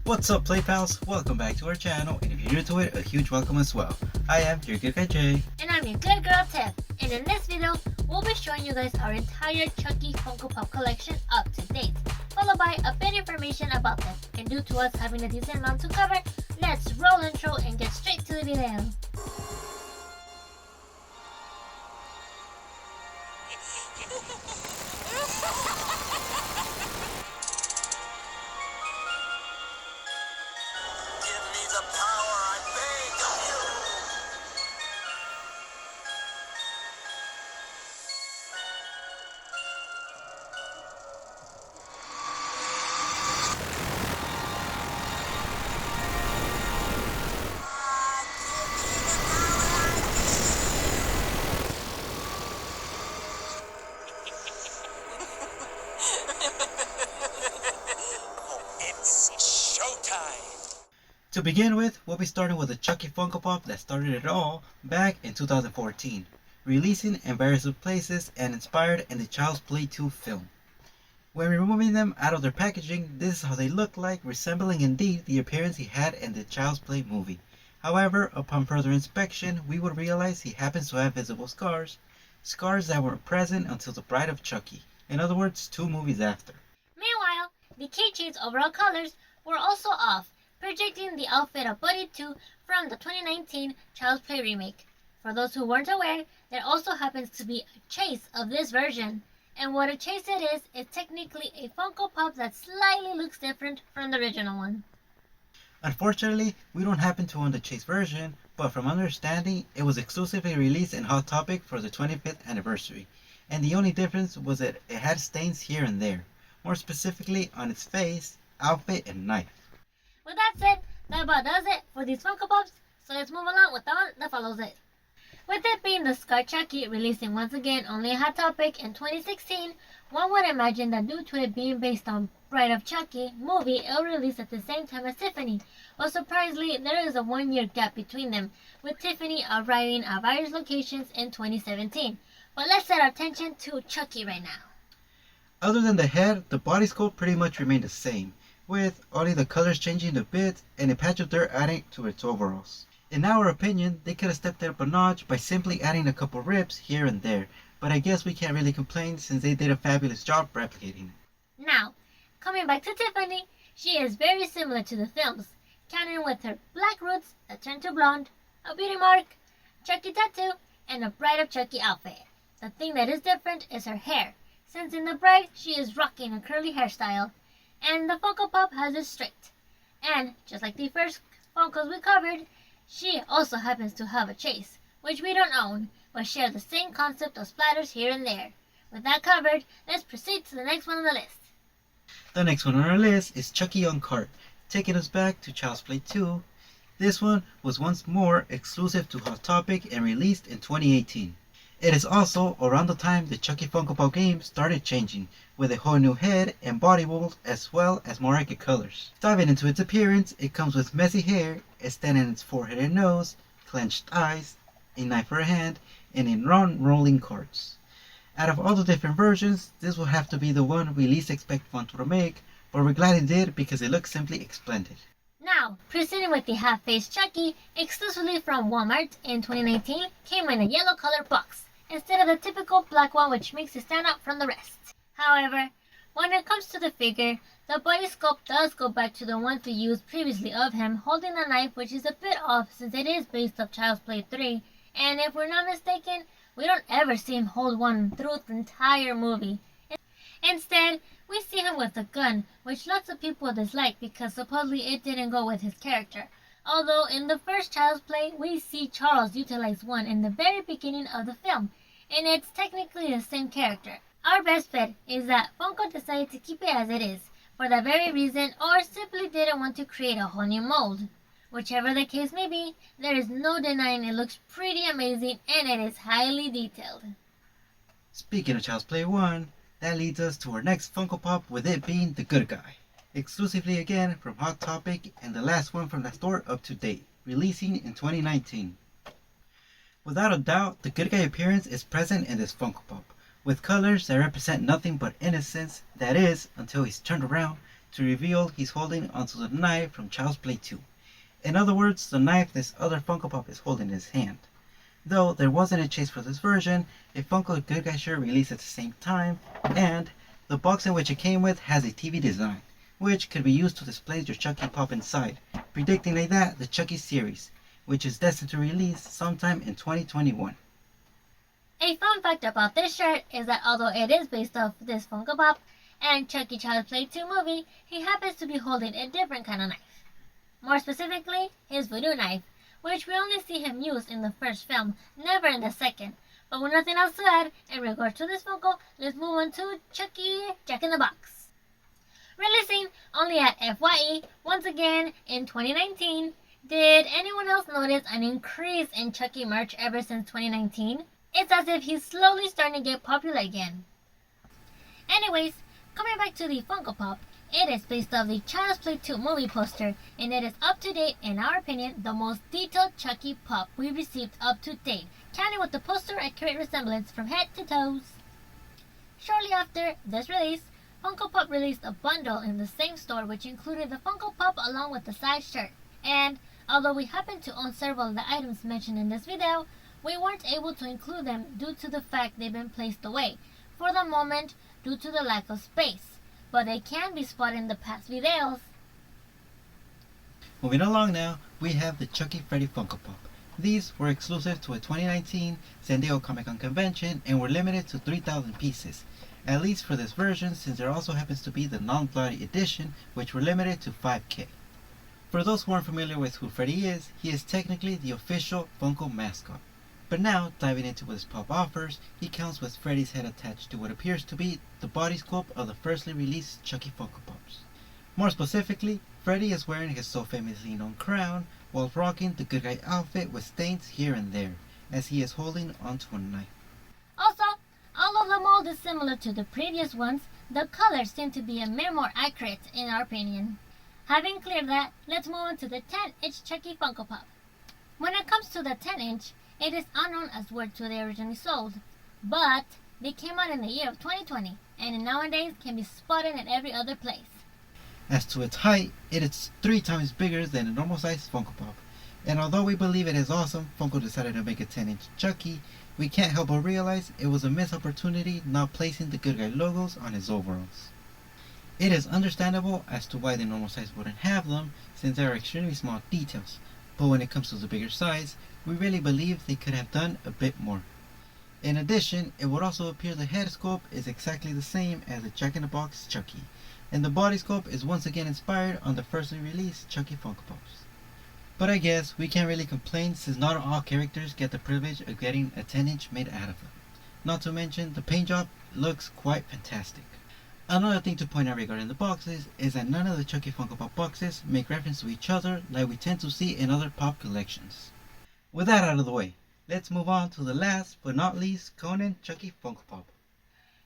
What's up, PlayPals? Welcome back to our channel, and if you're new to it, a huge welcome as well. I am your GoodGuyT&J. And I'm your good girl Tiff, and in this video, we'll be showing you guys our entire Chucky Funko Pop collection up to date, followed by a bit of information about them. And due to us having a decent amount to cover, let's roll intro and get straight to the video. To begin with, we'll be starting with the Chucky Funko Pop that started it all back in 2014, releasing in various places and inspired in the Child's Play 2 film. When removing them out of their packaging, this is how they look like, resembling indeed the appearance he had in the Child's Play movie. However, upon further inspection, we would realize he happens to have visible scars that were present until The Bride of Chucky, in other words, 2 movies after. Meanwhile, the keychain's overall colors were also off, projecting the outfit of Buddy 2 from the 2019 Child's Play remake. For those who weren't aware, there also happens to be a chase of this version. And what a chase it is technically a Funko Pop that slightly looks different from the original one. Unfortunately, we don't happen to own the chase version, but from understanding, it was exclusively released in Hot Topic for the 25th anniversary. And the only difference was that it had stains here and there, more specifically on its face, outfit, and knife. With that said, that about does it for these Funko Pops, so let's move along with the one that follows it. With it being the Scar Chucky releasing once again only a Hot Topic in 2016, one would imagine that due to it being based on Bride of Chucky movie, it will release at the same time as Tiffany. But surprisingly, there is a 1-year gap between them, with Tiffany arriving at various locations in 2017. But let's set our attention to Chucky right now. Other than the head, the body sculpt pretty much remained the same, with only the colors changing a bit and a patch of dirt adding to its overalls. In our opinion, they could have stepped it up a notch by simply adding a couple ribs here and there, but I guess we can't really complain since they did a fabulous job replicating it. Now, coming back to Tiffany, she is very similar to the films, counting with her black roots that turn to blonde, a beauty mark, Chucky tattoo, and a Bride of Chucky outfit. The thing that is different is her hair, since in the Bride she is rocking a curly hairstyle, and the Funko Pop has it straight. And, just like the first Funkos we covered, she also happens to have a chase, which we don't own, but share the same concept of splatters here and there. With that covered, let's proceed to the next one on the list. The next one on our list is Chucky on Cart, taking us back to Child's Play 2. This one was once more exclusive to Hot Topic and released in 2018. It is also around the time the Chucky Funko Pop game started changing, with a whole new head and body mold as well as more accurate colors. Diving into its appearance, it comes with messy hair, a stand in its forehead and nose, clenched eyes, a knife for a hand, and in round rolling carts. Out of all the different versions, this will have to be the one we least expect Funko to make, but we're glad it did because it looks simply splendid. Now, proceeding with the half-faced Chucky, exclusively from Walmart in 2019, came in a yellow colored box, instead of the typical black one which makes it stand out from the rest. However, when it comes to the figure, the body sculpt does go back to the ones we used previously of him holding a knife, which is a bit off since it is based off Child's Play 3, and if we're not mistaken, we don't ever see him hold one through the entire movie. Instead, we see him with a gun, which lots of people dislike because supposedly it didn't go with his character. Although in the first Child's Play, we see Charles utilize one in the very beginning of the film, and it's technically the same character. Our best bet is that Funko decided to keep it as it is, for that very reason, or simply didn't want to create a whole new mold. Whichever the case may be, there is no denying it looks pretty amazing and it is highly detailed. Speaking of Child's Play 1, that leads us to our next Funko Pop, with it being the Good Guy. Exclusively again from Hot Topic and the last one from that store up to date, releasing in 2019. Without a doubt, the Good Guy appearance is present in this Funko Pop, with colors that represent nothing but innocence, that is, until he's turned around to reveal he's holding onto the knife from Child's Play 2. In other words, the knife this other Funko Pop is holding in his hand. Though there wasn't a chase for this version, a Funko Good Guy shirt released at the same time, and the box in which it came with has a TV design, which could be used to display your Chucky Pop inside, predicting like that the Chucky series, which is destined to release sometime in 2021. A fun fact about this shirt is that although it is based off this Funko Pop and Chucky Child's Play 2 movie, he happens to be holding a different kind of knife. More specifically, his voodoo knife, which we only see him use in the first film, never in the second. But with nothing else to add in regards to this Funko, let's move on to Chucky Jack in the Box. Releasing only at FYE once again in 2019, did anyone else notice an increase in Chucky merch ever since 2019? It's as if he's slowly starting to get popular again. Anyways, coming back to the Funko Pop, it is based off the Child's Play 2 movie poster, and it is up to date, in our opinion, the most detailed Chucky Pop we received up to date, counting with the poster accurate resemblance from head to toes. Shortly after this release, Funko Pop released a bundle in the same store which included the Funko Pop along with the side shirt, and although we happen to own several of the items mentioned in this video, we weren't able to include them due to the fact they've been placed away, for the moment due to the lack of space, but they can be spotted in the past videos. Moving along now, we have the Chucky Freddy Funko Pop. These were exclusive to a 2019 San Diego Comic-Con convention and were limited to 3,000 pieces, at least for this version, since there also happens to be the non-bloody edition, which were limited to 5K. For those who aren't familiar with who Freddy is, he is technically the official Funko mascot. But now, diving into what this pop offers, he comes with Freddy's head attached to what appears to be the body sculpt of the firstly released Chucky Funko Pops. More specifically, Freddy is wearing his so famously known crown, while rocking the Good Guy outfit with stains here and there, as he is holding onto a knife. Also, although the mold is similar to the previous ones, the colors seem to be a bit more accurate in our opinion. Having cleared that, let's move on to the 10-inch Chucky Funko Pop. When it comes to the 10-inch, it is unknown as where they originally sold, but they came out in the year of 2020, and nowadays can be spotted at every other place. As to its height, it is 3 times bigger than a normal sized Funko Pop, and although we believe it is awesome Funko decided to make a 10-inch Chucky, we can't help but realize it was a missed opportunity not placing the Good Guy logos on his overalls. It is understandable as to why the normal size wouldn't have them, since they are extremely small details, but when it comes to the bigger size, we really believe they could have done a bit more. In addition, it would also appear the head sculpt is exactly the same as the Jack in the Box Chucky, and the body sculpt is once again inspired on the firstly released Chucky Funko Pops. But I guess we can't really complain since not all characters get the privilege of getting a 10-inch made out of them. Not to mention, the paint job looks quite fantastic. Another thing to point out regarding the boxes is that none of the Chucky Funko Pop boxes make reference to each other like we tend to see in other pop collections. With that out of the way, let's move on to the last but not least Conan Chucky Funko Pop.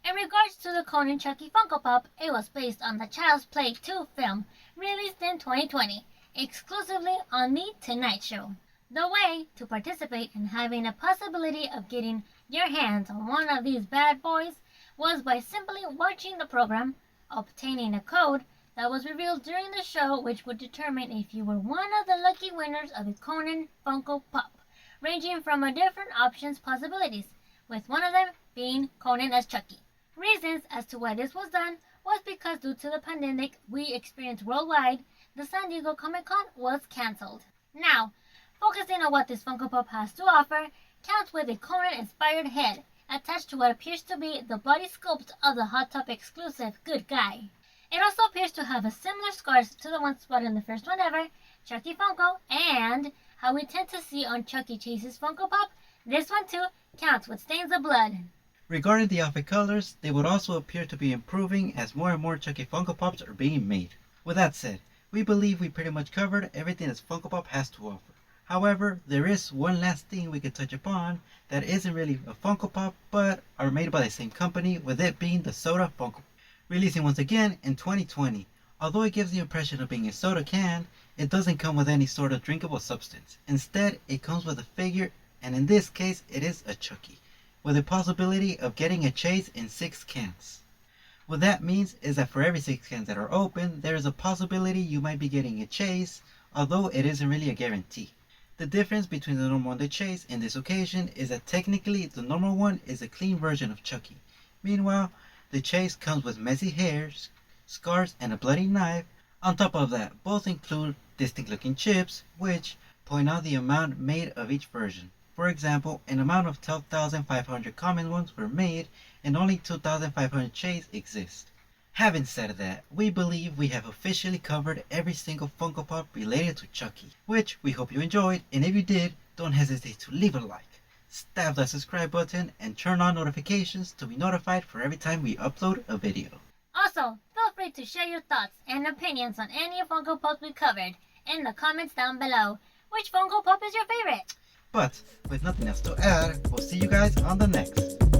In regards to the Conan Chucky Funko Pop, it was based on the Child's Play 2 film released in 2020, exclusively on The Tonight Show. The way to participate in having a possibility of getting your hands on one of these bad boys was by simply watching the program, obtaining a code that was revealed during the show which would determine if you were one of the lucky winners of a Conan Funko Pop, ranging from a different options possibilities, with one of them being Conan as Chucky. Reasons as to why this was done was because due to the pandemic we experienced worldwide, the San Diego Comic-Con was cancelled. Now, focusing on what this Funko Pop has to offer, counts with a Conan-inspired head, attached to what appears to be the body sculpt of the Hot Topic exclusive Good Guy. It also appears to have a similar scars to the one spotted in the first one ever, Chucky Funko, and how we tend to see on Chucky Chase's Funko Pop, this one too counts with stains of blood. Regarding the outfit colors, they would also appear to be improving as more and more Chucky Funko Pops are being made. With that said, we believe we pretty much covered everything that Funko Pop has to offer. However, there is one last thing we could touch upon that isn't really a Funko Pop, but are made by the same company, with it being the Soda Funko. Releasing once again in 2020. Although it gives the impression of being a soda can, it doesn't come with any sort of drinkable substance. Instead, it comes with a figure, and in this case, it is a Chucky, with a possibility of getting a chase in 6 cans. What that means is that for every 6 cans that are open, there is a possibility you might be getting a chase, although it isn't really a guarantee. The difference between the normal and the chase in this occasion is that technically the normal one is a clean version of Chucky. Meanwhile, the chase comes with messy hairs, scars, and a bloody knife. On top of that, both include distinct looking chips, which point out the amount made of each version. For example, an amount of 12,500 common ones were made and only 2,500 chase exist. Having said that, we believe we have officially covered every single Funko Pop related to Chucky, which we hope you enjoyed, and if you did, don't hesitate to leave a like, stab that subscribe button, and turn on notifications to be notified for every time we upload a video. Also, feel free to share your thoughts and opinions on any Funko Pops we covered in the comments down below. Which Funko Pop is your favorite? But with nothing else to add, we'll see you guys on the next.